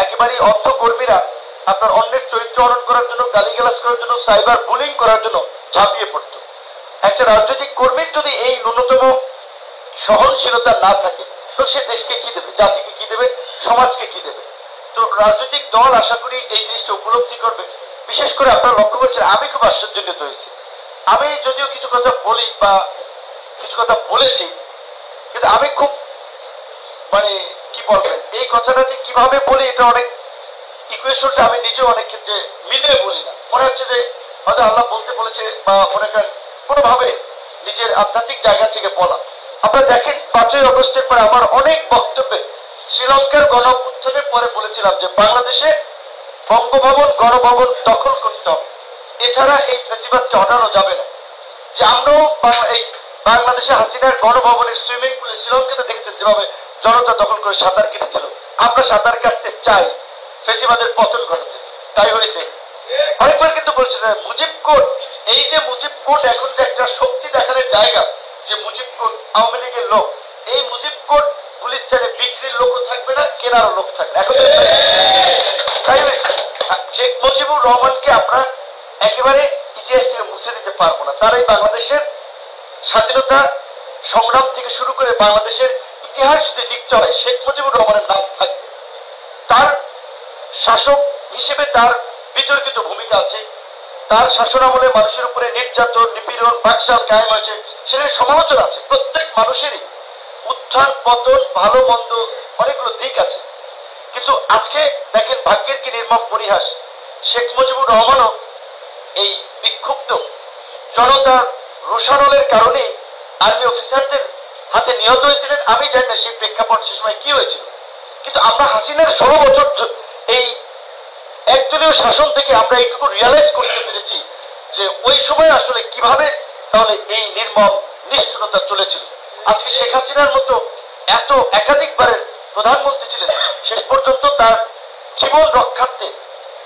একেবারেই অর্থ কর্মীরা আপনার অন্যের চরিত্র হরণ করার জন্য, গালিগালাজ করার জন্য, সাইবার বুলিং করার জন্য ঝাঁপিয়ে পড়তো। একটা রাজনৈতিক কর্মীর যদি এই ন্যূনতম সহনশীলতা না থাকে, তো সে দেশকে কি দেবে, জাতিকে কি দেবে, সমাজকে কি দেবে? তো রাজনৈতিক দল আশা করি এই জিনিসটা উপলব্ধি করবে। বিশেষ করে আপনারা লক্ষ্য করছেন, আমি খুব আশ্চর্যান্বিত হয়েছি। আমি যদিও কিছু কথা বলি বা কিছু কথা বলেছি, কিন্তু আমি খুব মানে কি বলবেন, এই কথাটা যে কিভাবে বলি, এটা অনেক ইকুয়েশনটা আমি নিজেও অনেক ক্ষেত্রে মিলিয়ে বলি না। মনে হচ্ছে যে হয়তো আল্লাহ বলতে বলেছে, বা মনে করেন কোনোভাবে নিজের আধ্যাত্মিক জায়গা থেকে বলা। আপনারা দেখেন 5ই আগস্টের পরে আমার অনেক বক্তব্যে শ্রীলঙ্কার গণঅভ্যুত্থানের পরে বলেছিলাম যে বাংলাদেশে বঙ্গভবন, গণভবন দখল করতে হবে, এছাড়া এই ফেসিবাদকে হটানো যাবে না। যে আমরাও এই বাংলাদেশে হাসিনার গণভবনের সুইমিং পুলে শ্রীলঙ্কাতে দেখেছেন যেভাবে জনতা দখল করে সাঁতার কেটেছিল, আমরা সাঁতার কাটতে চাই ফেসিবাদের পতন ঘটাতে। তাই হয়েছে। অনেকবার কিন্তু বলছে মুজিব কোর্ট, এই যে মুজিব কোর্ট এখন যে একটা শক্তি দেখানোর জায়গা, যে মুজিব কোর্ট আওয়ামী লীগের লোক, এই মুজিব কোর্ট গুলিস্তানে বিক্রির লোকও থাকবে না, কেনারও লোক থাকবে এখন। তাই হয়েছে। শেখ মুজিবুর রহমানকে আমরা একেবারে ইতিহাস থেকে মুছে দিতে পারবো না। তার এই বাংলাদেশের স্বাধীনতা সংগ্রাম থেকে শুরু করে বাংলাদেশের ইতিহাস যদি লিখতে হয়, শেখ মুজিবুর রহমানের নাম থাকবে। তার শাসক হিসেবে তার বিতর্কিত ভূমিকা আছে। তার শাসনামলে মানুষের উপরে নির্যাতন, নিপীড়ন, বাকশাল কায়েম হয়েছে, সেটার সমালোচনা আছে। প্রত্যেক মানুষেরই উত্থান পতন, ভালো মন্দ অনেকগুলো দিক আছে। কিন্তু আজকে দেখেন ভাগ্যের কি নির্মম পরিহাস, শেখ মুজিবুর রহমানও এই বিক্ষুব্ধ জনতার রোষানলের কারণে আর্মি অফিসারদের হাতে নিহত হয়েছিলেন। আমি জানি না সেই প্রেক্ষাপট সে সময় কি হয়েছিল, কিন্তু আমরা হাসিনার 16 বছর এই একদলীয় শাসন থেকে আমরা এইটুকু রিয়ালাইজ করতে পেরেছি যে ওই সময় আসলে কিভাবে তাহলে এই নির্মম নিষ্ঠুরতা চলেছিল। আজকে শেখ হাসিনার মতো এত একাধিকবারের প্রধানমন্ত্রী ছিলেন, শেষ পর্যন্ত তার জীবন রক্ষার্থে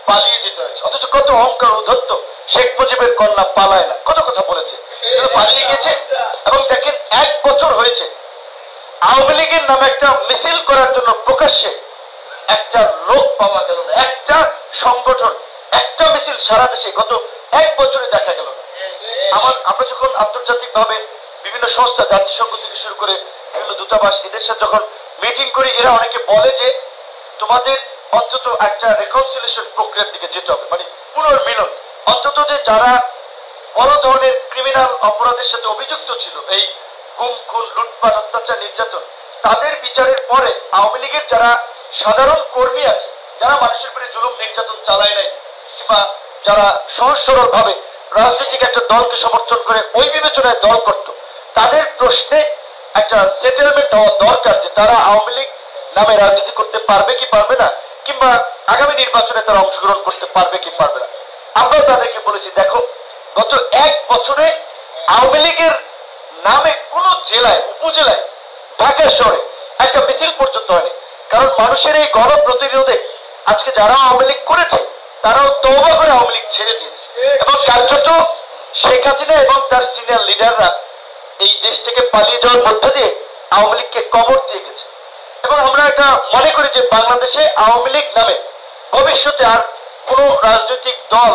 পালিয়ে যেতে হয়েছে। অথচ কত অহংকার উদ্ধত্ত, শেখ মুজিবের কন্যা পালায় না, কত কথা বলেছে, পালিয়ে গেছে। এবং দেখেন 1 বছর হয়েছে আওয়ামী লীগের নামে একটা মিছিল করার জন্য প্রকাশ্যে একটা লোক পাওয়া গেল না, একটা সংগঠন, একটা মিছিল সারা দেশে গত 1 বছরে দেখা গেল না। আমরা যখন আন্তর্জাতিক ভাবে বিভিন্ন সংস্থা, জাতিসংঘ থেকে শুরু করে বিভিন্ন দূতাবাস, এদের সাথে যখন মিটিং করি, এরা অনেকে বলে যে তোমাদের অন্তত একটা রেকনসিলিয়েশন প্রক্রিয়ার দিকে যেতে হবে, মানে পুনর্মিলন। অন্তত যে যারা বড় ধরনের ক্রিমিনাল অপরাধের সাথে অভিযুক্ত ছিল, এই গুম খুন, লুটপাট, অত্যাচার, নির্যাতন, তাদের বিচারের পরে আওয়ামী লীগের যারা সাধারণ কর্মী আছে, যারা মানুষের উপরে জুলুম নির্যাতন চালায় নাই, কিংবা যারা সহজ সরল ভাবে রাজনৈতিক একটা দলকে সমর্থন করে ওই বিবেচনায় দল করত, তাদের প্রশ্নে একটা সেটেলমেন্ট হওয়া দরকার যে তারা আওয়ামী লীগ নামে রাজনীতি করতে পারবে কি পারবে না, কিংবা আগামী নির্বাচনে তারা অংশগ্রহণ করতে পারবে কি পারবে না। আমরাও তাদেরকে বলেছি, দেখো গত 1 বছরে আওয়ামী লীগের নামে কোন জেলায়, উপজেলায়, ঢাকা শহরে একটা মিছিল পর্যন্ত হয়নি। কারণ মানুষের এই গণ প্রতিরোধে আজকে যারা আওয়ামী লীগ করেছে তারাও তওবা করে আওয়ামী লীগ ছেড়ে দিয়েছে, এবং কার্যত শেখ হাসিনা এবং তার সিনিয়র লিডাররা এই দেশ থেকে পালিয়ে যাওয়ার মধ্য দিয়ে আওয়ামী লীগকে কবর দিয়ে গেছে। এবং আমরা এটা মনে করি যে বাংলাদেশে আওয়ামী লীগ নামে ভবিষ্যতে আর কোন রাজনৈতিক দল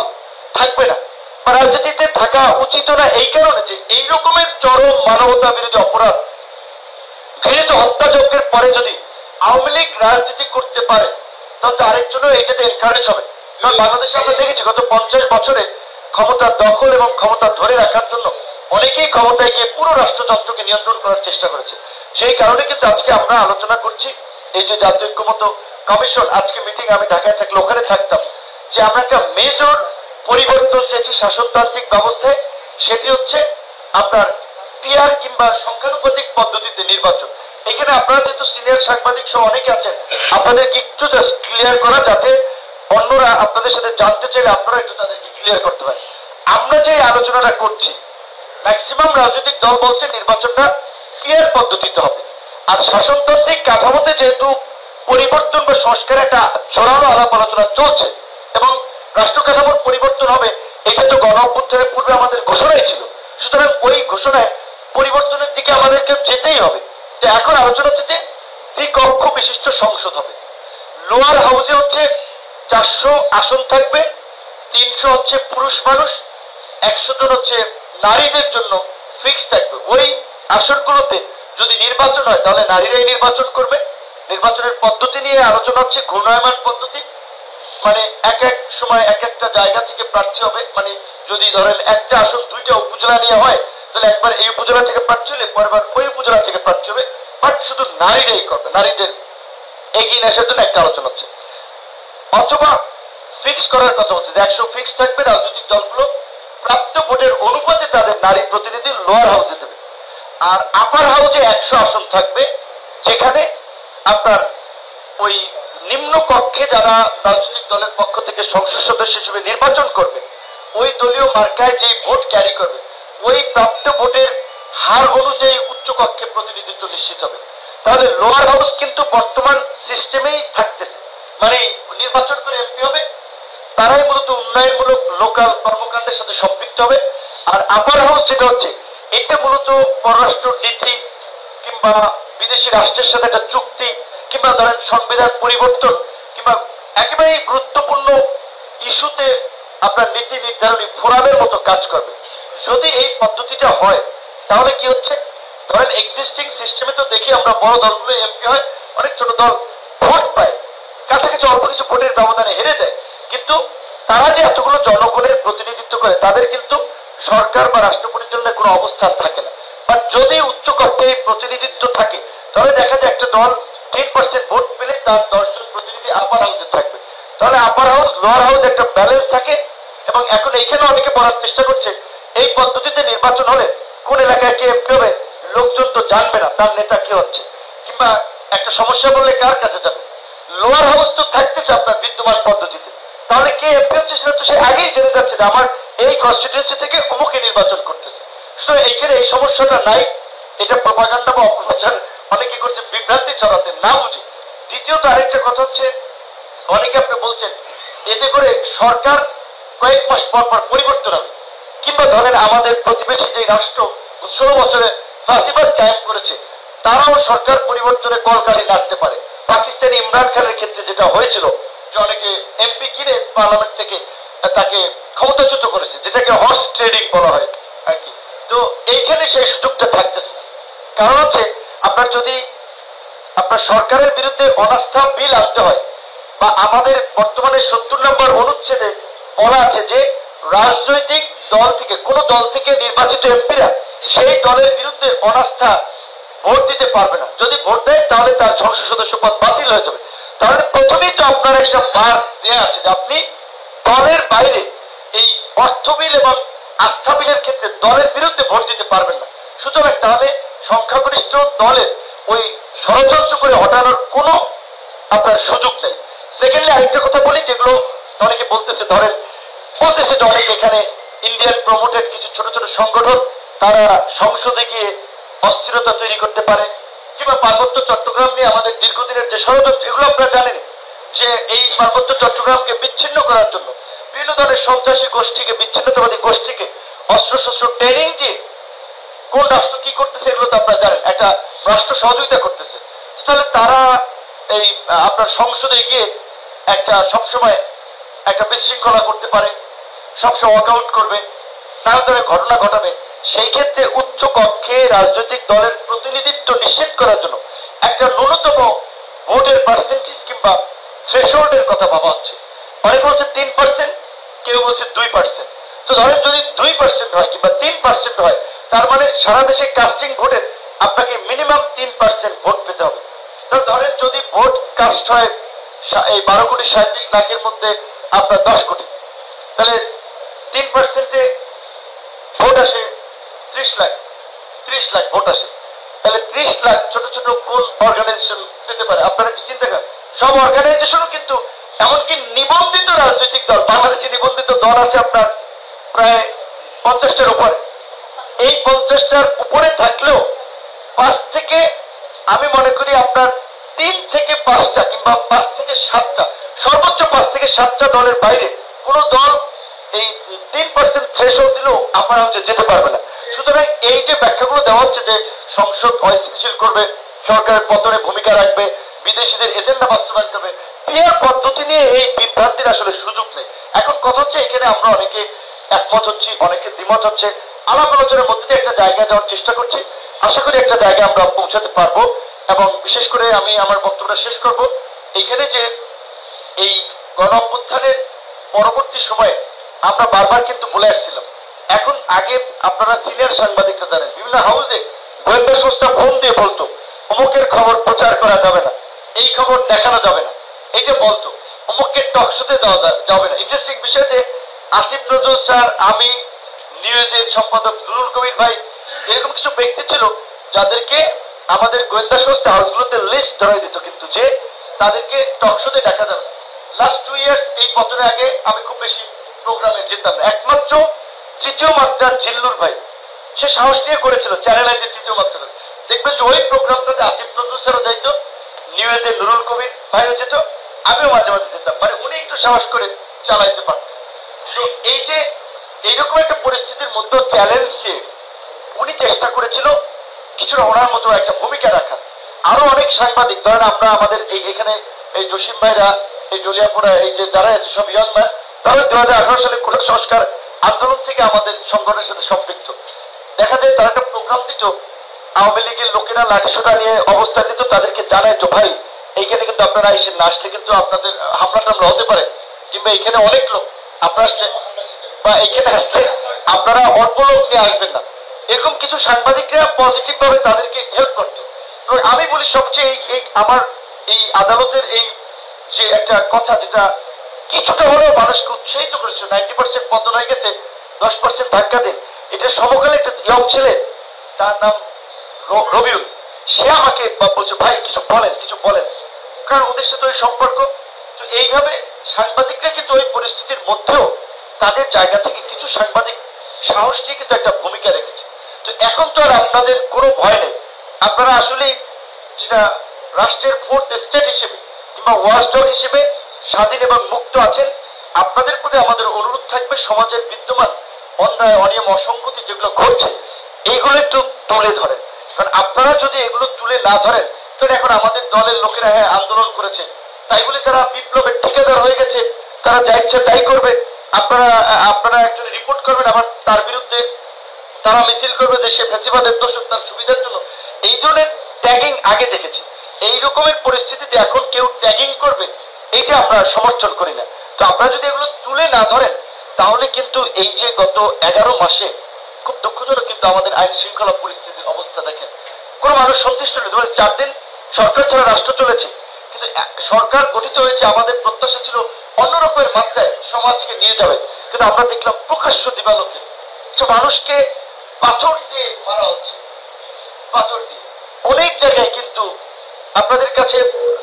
থাকবে না, বা রাজনীতিতে থাকা উচিত না, এই কারণে যে এই রকমের চরম মানবতা বিরোধী অপরাধ, ঘৃণিত হত্যাযজ্ঞের পরে যদি আওয়ামী লীগ রাজনীতি করতে পারে, তাহলে তো আরেকজনও এটাতে এনকারেজ হবে। কারণ বাংলাদেশে আমরা দেখেছি গত 50 বছরে ক্ষমতা দখল এবং ক্ষমতা ধরে রাখার জন্য অনেকেই ক্ষমতায় গিয়ে পুরো রাষ্ট্রযন্ত্রকে নিয়ন্ত্রণ করার চেষ্টা করেছে। সেই কারণে কিন্তু আজকে আমরা আলোচনা করছি এই যে জাতীয় ঐক্যমত্য কমিশন, আজকে মিটিং আমি ঢাকায় থাকলে ওখানে থাকতাম, যে আমরা একটা মেজর পরিবর্তন চেয়েছি শাসনতান্ত্রিক ব্যবস্থায়। সেটি হচ্ছে আপনার পিআর কিংবা সংখ্যানুপাতিক পদ্ধতিতে নির্বাচন। এখানে আপনারা যেহেতু সিনিয়র সাংবাদিক সহ অনেকে আছেন, আপনাদেরকে একটু জাস্ট ক্লিয়ার করা, যাতে অন্যরা আপনাদের সাথে জানতে চাইলে আপনারা একটু তাদেরকে ক্লিয়ার করতে পারেন। আমরা যে আলোচনাটা করছি, ম্যাক্সিমাম রাজনৈতিক দল বলছে নির্বাচনটা পিআর পদ্ধতিতে হবে, আর শাসনতান্ত্রিক কাঠামোতে যেহেতু পরিবর্তন বা সংস্কার একটা জোরালো আলাপ আলোচনা চলছে এবং রাষ্ট্র কাঠামোর পরিবর্তন হবে, এটা তো গণ অভ্যুত্থানের পূর্বে আমাদের ঘোষণাই ছিল। সুতরাং ওই ঘোষণায় পরিবর্তনের দিকে আমাদেরকে যেতেই হবে। তো এখন আলোচনা হচ্ছে যে দ্বিকক্ষ বিশিষ্ট সংসদ হবে, লোয়ার হাউসে হচ্ছে 400 আসন থাকবে, 300 হচ্ছে পুরুষ মানুষ, 100 জন হচ্ছে নারীদের জন্য ফিক্স থাকবে। ওই আসনগুলোতে যদি নির্বাচন হয় তাহলে নারীরাই নির্বাচন করবে। নির্বাচনের পদ্ধতি নিয়ে আলোচনা হচ্ছে ঘূর্ণায়মান পদ্ধতি, মানে এক এক সময় এক একটা জায়গা থেকে প্রার্থী হবে। মানে যদি ধরেন একটা আসন 2টা উপজেলা নিয়ে হয় তাহলে একবার এই উপজেলা থেকে প্রার্থী হলে পরেরবার ওই উপজেলা থেকে প্রার্থী হবে, বাট শুধু নারীরাই করবে, নারীদের এগিয়ে আসার জন্য একটা আলোচনা হচ্ছে। অথবা ফিক্স করার কথা হচ্ছে যে 100 ফিক্স থাকবে, রাজনৈতিক দলগুলো প্রাপ্ত ভোটের অনুপাতে তাদের নারী প্রতিনিধি লোয়ার হাউসে দেবে। আর আপার হাউসে 100 আসন থাকবে, যেখানে আপনার ওই নিম্ন কক্ষে যারা রাজনৈতিক দলের পক্ষ থেকে সংসদ সদস্য হিসেবে নির্বাচন করবে, ওই দলীয় মার্কায় যে ভোট ক্যারি করবে ওই প্রাপ্ত ভোটের হার অনুযায়ী উচ্চ কক্ষে প্রতিনিধিত্ব নিশ্চিত হবে। তাহলে লোয়ার হাউস কিন্তু বর্তমান সিস্টেমেই থাকতেছে, মানে নির্বাচন করে এমপি হবে, তারাই মূলত উন্নয়নমূলক লোকাল কর্মকাণ্ডের সাথে সম্পৃক্ত হবে। আর আপার হাউস যেটা হচ্ছে এটা মূলত পররাষ্ট্র নীতি কিংবা বিদেশি রাষ্ট্রের সাথে একটা চুক্তি কিংবা ধরেন সংবিধান পরিবর্তন কিংবা একেবারে গুরুত্বপূর্ণ ইস্যুতে আপনার নীতি নির্ধারণী ফোরামের মতো কাজ করবে। যদি এই পদ্ধতিটা হয় তাহলে কি হচ্ছে, ধরেন এক্সিস্টিং সিস্টেমে তো দেখি আমরা বড় দলগুলো এমপি হয়, অনেক ছোট দল ভোট পায়, কাছাকাছি অল্প কিছু ভোটের ব্যবধানে হেরে যায়, কিন্তু তারা যে এতগুলো জনগণের প্রতিনিধিত্ব করে তাদের কিন্তু সরকার বা রাষ্ট্র পরিচালনায় কোনো অবস্থান থাকে না। বাট যদি উচ্চ কক্ষে প্রতিনিধিত্ব থাকে তাহলে দেখা যায় একটা দল 10% ভোট পেলে তার 10 জন প্রতিনিধি আপার হাউসে থাকবে। তাহলে আপার হাউস লোয়ার হাউস একটা ব্যালেন্স থাকে। এবং এখন এইখানে অনেকে বলার চেষ্টা করছে এই পদ্ধতিতে নির্বাচন হলে কোন এলাকায় কে এমপি হবে লোকজন তো জানবে না তার নেতা কে হচ্ছে, কিংবা একটা সমস্যা বললে কার কাছে যাবে। লোয়ার হাউস তো থাকতেছে আপনার বিদ্যমান পদ্ধতিতে, তাহলে কে এমপি হচ্ছে সেটা তো সে আগেই জেনে যাচ্ছে যে আমার এই কনস্টিটিউয়েন্সি থেকে অমুকে নির্বাচন করতেছে। সুতরাং এইখানে এই সমস্যাটা নাই। এটা প্রপাগান্ডা বা অপপ্রচার অনেকে করছে বিভ্রান্তি ছড়াতে না বুঝে। দ্বিতীয়ত আরেকটা কথা হচ্ছে, অনেকে আপনি বলছেন এতে করে সরকার কয়েক মাস পর পর পরিবর্তন হবে, কিংবা ধরেন আমাদের প্রতিবেশী যে রাষ্ট্র 16 বছরে ফাঁসিবাদ কায়েম করেছে তারাও সরকার পরিবর্তনে কলকাঠি নাড়তে পারে। পাকিস্তানি ইমরান খানের ক্ষেত্রে যেটা হয়েছিল যে অনেকে এমপি কিনে পার্লামেন্ট থেকে তাকে ক্ষমতাচ্যুত করেছে, যেটাকে হর্স ট্রেডিং বলা হয় আর কি। তো এইখানে সেই সুযোগটা থাকতেছে না। কারণ হচ্ছে আপনার যদি আপনার সরকারের বিরুদ্ধে অনাস্থা বিল আনতে হয়, বা আমাদের বর্তমানে 70 নম্বর অনুচ্ছেদে বলা আছে যে রাজনৈতিক দল থেকে কোন দল থেকে নির্বাচিত এমপিরা সেই দলের বিরুদ্ধে অনাস্থা ভোট দিতে পারবে না। যদি ভোট দেয় তাহলে তার সংসদ সদস্য পদ বাতিল হয়ে যাবে। তাহলে প্রথমেই তো আপনার একটা বার দেয়া আছে যে আপনি দলের বাইরে এই অর্থ বিল এবং আস্থা বিলের ক্ষেত্রে দলের বিরুদ্ধে ভোট দিতে পারবেন না। সুতরাং তাহলে সংখ্যাগরিষ্ঠ দলের ওই ষড়যন্ত্র করে হটানোর কোনো আপনার সুযোগ নেই। সেকেন্ডলি আরেকটা কথা বলি, যেগুলো অনেকে বলতেছে যে অনেক এখানে ইন্ডিয়ান প্রমোটেড কিছু ছোট ছোট সংগঠন তারা সংসদে গিয়ে অস্থিরতা তৈরি করতে পারে, কিংবা পার্বত্য চট্টগ্রাম নিয়ে আমাদের দীর্ঘদিনের যে ষড়যন্ত্র, এগুলো আপনারা জানেন যে এই পার্বত্য চট্টগ্রামকে বিচ্ছিন্ন করার জন্য বিভিন্ন ধরনের সন্ত্রাসী গোষ্ঠীকে, বিচ্ছিন্নতাবাদী গোষ্ঠীকে অস্ত্র শস্ত্র ট্রেনিং দিয়ে কোন রাষ্ট্র কি করতেছে এগুলো তো আপনারা জানেন, একটা রাষ্ট্র সহযোগিতা করতেছে। তাহলে তারা এই আপনার সংসদে গিয়ে একটা সবসময় একটা বিশৃঙ্খলা করতে পারে, সবসময় ওয়াকআউট করবে, নানা ধরনের ঘটনা ঘটাবে। সেই ক্ষেত্রে উচ্চ কক্ষে রাজনৈতিক দলের প্রতিনিধিত্ব নিশ্চিত করার জন্য একটা ন্যূনতম ভোটের পার্সেন্টেজ কিংবা থ্রেশহোল্ডের কথা ভাবা হচ্ছে। অনেক বলছে 3%, কেউ বলছে 2%। তো ধরেন যদি 2% হয় কিংবা 3% হয়, তার মানে সারা দেশে কাস্টিং ভোটের আপনাকে মিনিমাম 3% ভোট পেতে হবে। তো ধরেন যদি ভোট কাস্ট হয় এই 12 কোটি 37 লাখের মধ্যে আপনার 10 কোটি, তাহলে 3%-এ ভোট আসে 30 লাখ ভোট আসে। তাহলে 30 লাখ ছোট ছোট কোন অর্গানাইজেশন পেতে পারে আপনারা কি চিন্তা করেন? সব অর্গানাইজেশনও কিন্তু, এমনকি নিবন্ধিত রাজনৈতিক দল, বাংলাদেশে নিবন্ধিত দল আছে আপনার প্রায় 50টার উপরে। এই 50টার উপরে থাকলেও 5 থেকে আমি মনে করি আপনার 3 থেকে 5টা কিংবা 5 থেকে 7টা, সর্বোচ্চ 5 থেকে 7টা দলের বাইরে কোন দল এই 3% থ্রেশহোল্ড দিলেও আপনারা যেতে পারবে না। সুতরাং এই যে ব্যাখ্যাগুলো দেওয়া হচ্ছে যে সংসদ অস্থিতিশীল করবে, সরকারের পতনে ভূমিকা রাখবে, বিদেশিদের এজেন্ডা বাস্তবায়ন করবে, পিয়ার পদ্ধতি নিয়ে এই বিভ্রান্তির আসলে সুযোগ নেই। এখন কথা হচ্ছে এখানে আমরা অনেকে একমত হচ্ছি, অনেকে দ্বিমত হচ্ছে, আলাপ আলোচনার মধ্যে দিয়ে একটা জায়গায় যাওয়ার চেষ্টা করছি। আশা করি একটা জায়গায় আমরা পৌঁছাতে পারবো। এবং বিশেষ করে আমি আমার বক্তব্যটা শেষ করব এইখানে যে এই গণ অভ্যুত্থানের পরবর্তী সময়ে আমরা বারবার কিন্তু বলে আসছিলাম, এখন আগে আপনারা সিনিয়র সাংবাদিকরা জানেন বিভিন্ন হাউসে গোয়েন্দা সংস্থা ফোন দিয়ে বলতো অমুকের খবর প্রচার করা যাবে না, এই খবর দেখানো যাবে না, এটা বলতো অমুকের টকশোতে যাওয়া যাবে না। ইন্টারেস্টিং বিষয় যে আসিফ নজরুল স্যার, আমি, নিউজের সম্পাদক নুরুল কবির ভাই, এরকম কিছু ব্যক্তি ছিল যাদেরকে আমাদের গোয়েন্দা সংস্থা হাউসগুলোতে লিস্ট ধরাই দিত, কিন্তু যে তাদেরকে টকশোতে দেখা যাবে। লাস্ট 2 ইয়ার্স এই পতনের আগে আমি খুব বেশি প্রোগ্রামে যেতাম না, একমাত্র তৃতীয় মাত্রার জিল্লুর ভাই সে সাহস নিয়ে করেছিল চ্যানেলাইজের তৃতীয় মাত্রা। দেখবেন যে ওই প্রোগ্রামটাতে আসিফ নজরুল স্যারও যাইতো, নিউজে নুরুল কবির ভাইও যেত, আমিও মাঝে মাঝে যেতাম, মানে উনি একটু সাহস করে চালাইতে পারত। তো এই যে এইরকম একটা পরিস্থিতির মধ্যে চ্যালেঞ্জ নিয়ে উনি চেষ্টা করেছিল কিছুটা ওনার মতো একটা ভূমিকা রাখার। আরো অনেক সাংবাদিক, ধরেন আমরা আমাদের এখানে এই জসিম ভাইরা, এই জলিয়াপুরা, এই যে যারা আছে সব ইয়ং ম্যান, তারা 2018 সালে কোটা সংস্কার আন্দোলন থেকে আমাদের সংগঠনের সাথে সম্পৃক্ত। দেখা যায় তারা একটা প্রোগ্রাম দিত, আওয়ামী লীগের লোকেরা লাঠিসোঁটা নিয়ে অবস্থান নিত, তাদেরকে জানাইতো ভাই এইখানে কিন্তু আপনারা এসে না আসলে কিন্তু আপনাদের হামলা টামলা হতে পারে, কিংবা এখানে অনেক লোক আপনারা আসলে বা এখানে আসলে আপনারা অল্প লোক নিয়ে আসবেন না। এরকম কিছু সাংবাদিকরা পজিটিভ ভাবে তাদেরকে হেল্প করতো। আমি বলি সবচেয়ে আমার এই আদালতের এই যে একটা কথা যেটা কিছুটা হলেও মানুষকে উৎসাহিত করেছিল, 90% পতন হয়ে গেছে, 10% ধাক্কা দেন, এটা সমকালে একটা ইয়ং ছেলে, তার নাম রবিউল, সে আমাকে বলছে ভাই কিছু বলেন, কিছু বলেন, কারণ ওদের সাথে ওই সম্পর্ক। তো এইভাবে সাংবাদিকরা কিন্তু ওই পরিস্থিতির মধ্যেও তাদের জায়গা থেকে কিছু সাংবাদিক সাহস নিয়ে কিন্তু একটা ভূমিকা রেখেছে। তো এখন তো আর আপনাদের কোনো ভয় নেই, আপনারা আসলে যেটা রাষ্ট্রের 4th স্টেট হিসেবে কিংবা ওয়াচডগ হিসেবে স্বাধীন এবং মুক্ত আছেন। আপনাদের প্রতি আমাদের অনুরোধ থাকবে সমাজের বিদ্যমান অন্যায়, অনিয়ম, অসঙ্গতি যেগুলো ঘটছে এইগুলো একটু তুলে ধরেন, কারণ আপনারা যদি এগুলো তুলে না ধরেন তাহলে এখন আমাদের দলের লোকেরা হ্যাঁ আন্দোলন করেছে তাই বলে যারা বিপ্লবের ঠিকাদার হয়ে গেছে তারা যা ইচ্ছা তাই করবে, আপনারা একজন রিপোর্ট করবেন, আবার তার বিরুদ্ধে তারা মিছিল করবে যে সে ফ্যাসিবাদের দোষক তার সুবিধার জন্য। এই ধরনের ট্যাগিং আগে দেখেছি, এই রকমের পরিস্থিতিতে এখন কেউ ট্যাগিং করবে এইটা আমরা সমর্থন করি না। তো আপনারা যদি এগুলো তুলে না ধরেন তাহলে কিন্তু এই যে গত 11 মাসে খুব দুঃখজনক কিন্তু আমাদের আইন শৃঙ্খলা পরিস্থিতির অবস্থা দেখেন, কোনো মানুষ সন্তুষ্ট নেই। 4 দিন সরকার ছাড়া রাষ্ট্র চলেছে, কিন্তু সরকার গঠিত হয়েছে, আমাদের প্রত্যাশা ছিল অন্য রকমের মাত্রায় সমাজকে নিয়ে যাবে, কিন্তু আমরা দেখলাম প্রকাশ্য দিবালোকে মানুষকে পাথর দিয়ে মারা হচ্ছে, পাথর দিয়ে অনেক জায়গায়। কিন্তু আপনাদের কাছে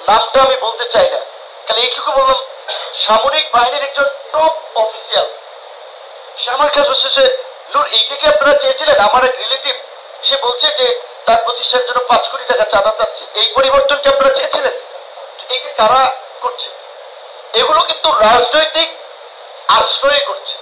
নামটা আমি বলতে চাই না, খালি এইটুকু বললাম, সামরিক বাহিনীর একজন টপ অফিসিয়াল সে আমার কাছে বলছে যে নূর এইটাকে আপনারা চেয়েছিলেন, আমার এক রিলেটিভ সে বলছে যে তার প্রতিষ্ঠানের জন্য 5 কোটি টাকা চাঁদা চাচ্ছে, এই পরিবর্তনকে আপনারা চেয়েছিলেন? এইটা কারা করছে? এগুলো কিন্তু রাজনৈতিক আশ্রয় করছে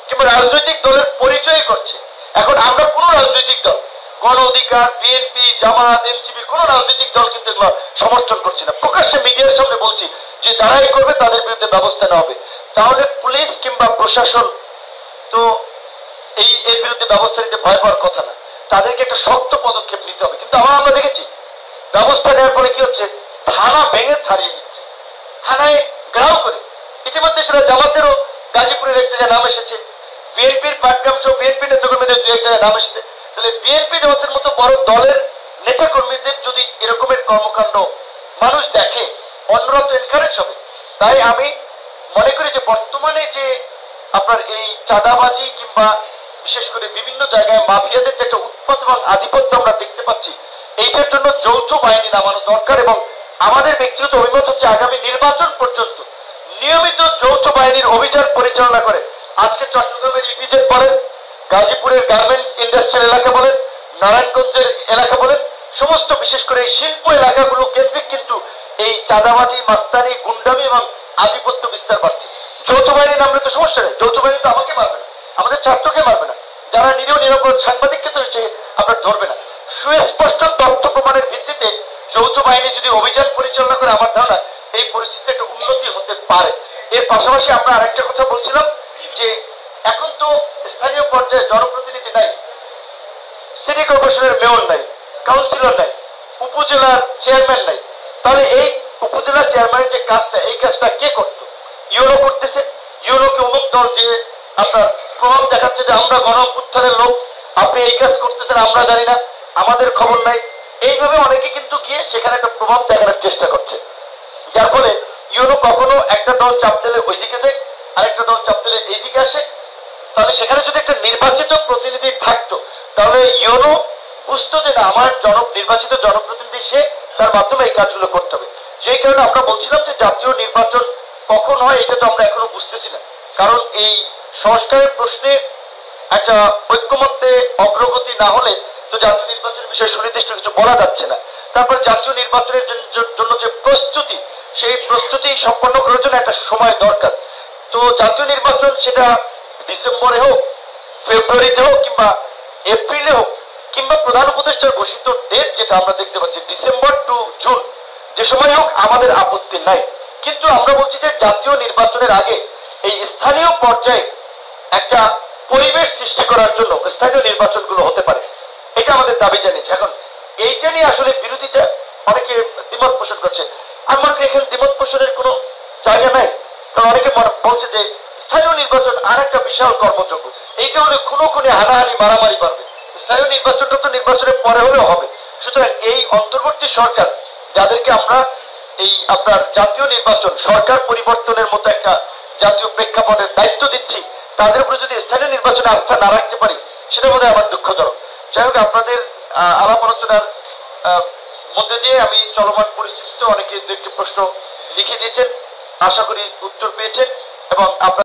কিংবা রাজনৈতিক দলের পরিচয় করছে। এখন আমরা কোন রাজনৈতিক দল, গণ অধিকার, বিএনপি, জামাত, এনসিপি, কোন রাজনৈতিক দল কিন্তু এগুলো সমর্থন করছে না। প্রকাশ্যে মিডিয়ার সামনে বলছি যে যারাই করবে তাদের বিরুদ্ধে ব্যবস্থা নেওয়া হবে। তাহলে পুলিশ কিংবা প্রশাসন তো এর বিরুদ্ধে ব্যবস্থা নিতে ভয় পাওয়ার কথা না, তাদেরকে একটা শক্ত পদক্ষেপ নিতে হবে। কিন্তু আমরা দেখেছি ব্যবস্থা নেওয়ার পরে কি হচ্ছে, থানা ভেঙে ছাড়িয়ে নিচ্ছে, থানায় গ্রাউ করে। ইতিমধ্যে সেটা জামাতেরও গাজীপুরের এক জায়গায় নাম এসেছে, বিএনপির পাটগ্রাম সহ বিএনপি নেতাকর্মীদের 2-1 জায়গায় নাম এসেছে। তাহলে বিএনপি জামাতের মতো বড় দলের নেতাকর্মীদের যদি এরকমের কর্মকাণ্ড মানুষ দেখে, অন্যরা তো এনকারেজ হবে। তাই আমি মনে করি যে বর্তমানে যে আপনার এই চাঁদাবাজি কিংবা বিশেষ করে বিভিন্ন জায়গায় মাফিয়াদের যে একটা উৎপাত এবং আধিপত্য আমরা দেখতে পাচ্ছি, এইটার জন্য যৌথ বাহিনী নামানো দরকার। এবং আমাদের ব্যক্তিগত অভিমত হচ্ছে আগামী নির্বাচন পর্যন্ত নিয়মিত যৌথ বাহিনীর অভিযান পরিচালনা করে, আজকে চট্টগ্রামের ইপিজেড বলেন, গাজীপুরের গার্মেন্টস ইন্ডাস্ট্রিয়াল এলাকা বলেন, নারায়ণগঞ্জের এলাকা বলেন, সমস্ত বিশেষ করে এই শিল্প এলাকাগুলো কেন্দ্রিক কিন্তু এই চাঁদাবাজি, মাস্তানি, গুন্ডামি এবং আধিপত্য বিস্তার পাচ্ছে। যৌথ বাহিনী নামলে তো সমস্যা নেই, যৌথ বাহিনী তো আমাকে মারবে না, আমাদের ছাত্রকে মারবে না, যারা নিরীহ নিরাপরাধ সাংবাদিককে তো আপনার ধরবে না। সুস্পষ্ট তথ্য প্রমাণের ভিত্তিতে যৌথ বাহিনী যদি অভিযান পরিচালনা করে, আমার ধারণা এই পরিস্থিতিতে একটা উন্নতি হতে পারে। এর পাশাপাশি আমরা আরেকটা কথা বলছিলাম যে এখন তো স্থানীয় পর্যায়ে জনপ্রতিনিধি নাই, সিটি কর্পোরেশনের মেয়র নাই, কাউন্সিলর নাই, উপজেলার চেয়ারম্যান নাই, তাহলে এই উপজেলা চেয়ারম্যানের যে কাজটা, এই কাজটা কে করত? ইউনো করতেছে। ইউনোকে অমুক দল যে আপনার প্রভাব দেখাচ্ছে যে আমরা গণ অভ্যুত্থানের লোক, আপনি এই কাজ করতেছেন, আমরা জানি না, আমাদের খবর নাই, এইভাবে অনেকে কিন্তু গিয়ে সেখানে একটা প্রভাব দেখানোর চেষ্টা করছে, যার ফলে ইউনো কখনো একটা দল চাপ দিলে ওইদিকে যায়, আরেকটা দল চাপ দিলে এইদিকে আসে। তাহলে সেখানে যদি একটা নির্বাচিত প্রতিনিধি থাকতো, তাহলে ইউনো বুঝতো যে না, আমার নির্বাচিত জনপ্রতিনিধি সে, তার মাধ্যমে এই কাজগুলো করতে হবে। যেই কারণে আমরা বলছিলাম যে জাতীয় নির্বাচন কখন হয় এটা তো আমরা এখনো বুঝতেছি না, কারণ এই সংস্কারের প্রশ্নে একটা ঐক্যমত্যে অগ্রগতি না হলে তো জাতীয় নির্বাচনের বিষয়ে সুনির্দিষ্ট কিছু বলা যাচ্ছে না। তারপর জাতীয় নির্বাচনের জন্য যে প্রস্তুতি, সেই প্রস্তুতি সম্পন্ন করার জন্য একটা সময় দরকার। তো জাতীয় নির্বাচন সেটা ডিসেম্বরে হোক, ফেব্রুয়ারিতে হোক, কিংবা এপ্রিলে হোক, কিংবা প্রধান উপদেষ্টার ঘোষিত ডেট যেটা আমরা দেখতে পাচ্ছি ডিসেম্বর টু জুন, যে সময় হোক আমাদের আপত্তি নাই। কিন্তু আমরা বলছি যে জাতীয় নির্বাচনের আগে এই স্থানীয় পর্যায়ে একটা পরিবেশ সৃষ্টি করার জন্য স্থানীয় নির্বাচনগুলো হতে পারে, এটা আমাদের দাবি জানিয়েছে। এখন এইটা নিয়ে আসলে বিরোধীটা অনেকে দ্বিমত পোষণ করছে। আমি মনে করি এখানে দ্বিমত পোষণের কোনো জায়গা নাই, কারণ অনেকে বলছে যে স্থানীয় নির্বাচন আর একটা বিশাল কর্মযজ্ঞ, এইটা হলে খুনো খুনে হানাহানি মারামারি পারবে, স্থানীয় নির্বাচনটা তো নির্বাচনের পরে হলেও হবে। সুতরাং এই অন্তর্বর্তী সরকার যাদেরকে আমরা এই আপনার জাতীয় নির্বাচন সরকার পরিবর্তনের মতো একটা জাতীয় প্রেক্ষাপটের দায়িত্ব দিচ্ছি, তাদের উপরে যদি স্থানীয় নির্বাচনে আস্থা না রাখতে পারি, সেটা বোধহয় আমার দুঃখজনক। যাই হোক, আপনাদের আলাপ আলোচনার মধ্যে দিয়ে আমি চলমান পরিস্থিতিতে অনেকে দু একটি প্রশ্ন লিখে দিয়েছেন, আশা করি উত্তর পেয়েছেন এবং আপনার